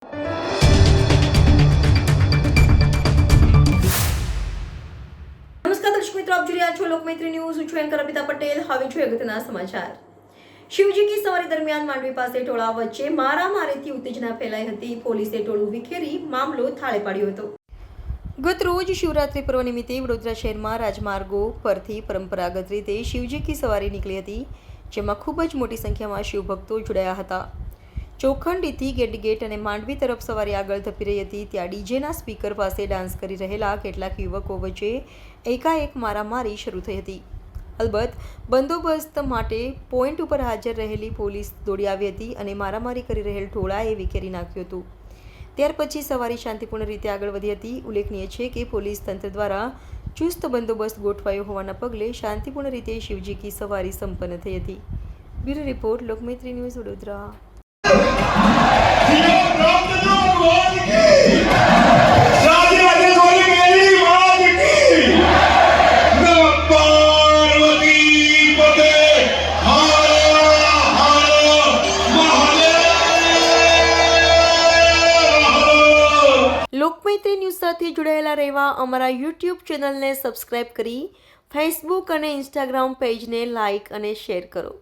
નમસ્કાર દર્શક મિત્રો, આપ જોઈ રહ્યા છો લોકમૈત્રી ન્યૂઝ. હું છું એન્કર અમિતા પટેલ. હવે જોઈએ અગત્યના સમાચાર. શિવજી કી સવારી દરમિયાન માંડવી પાસે ટોળા વચ્ચે મારામારીથી ઉત્તેજના ફેલાઈ હતી. પોલીસે ટોળું વિખેરી મામલો થાળે પાડ્યો હતો. ગત રોજ શિવરાત્રી પર્વ નિમિત્તે વડોદરા શહેરમાં રાજમાર્ગો પરથી પરંપરાગત રીતે શિવજી કી સવારી નીકળી હતી, જેમાં ખૂબ જ મોટી સંખ્યામાં શિવભક્તો જોડાયા હતા. ચોખંડીથી ગેટ અને માંડવી તરફ સવારી આગળ ધપી રહી હતી. ત્યાં ડીજેના સ્પીકર પાસે ડાન્સ કરી રહેલા કેટલાક યુવકો વચ્ચે એકાએક મારામારી શરૂ થઈ હતી. અલબત્ત બંદોબસ્ત માટે પોઈન્ટ ઉપર હાજર રહેલી પોલીસ દોડી આવી હતી અને મારામારી કરી રહેલ ટોળાએ વિખેરી નાખ્યું હતું. ત્યાર પછી સવારી શાંતિપૂર્ણ રીતે આગળ વધી હતી. ઉલ્લેખનીય છે કે પોલીસ તંત્ર દ્વારા ચુસ્ત બંદોબસ્ત ગોઠવાયો હોવાના પગલે શાંતિપૂર્ણ રીતે શિવજી કી સવારી સંપન્ન થઈ હતી. Bureau report, Lokmaitri news, Vadodara. Lokmaitri news સાથે જોડાયેલા રહેવા અમારા યુટ્યુબ ચેનલને સબસ્ક્રાઇબ કરી ફેસબુક અને ઇન્સ્ટાગ્રામ પેજને લાઇક અને શેર કરો.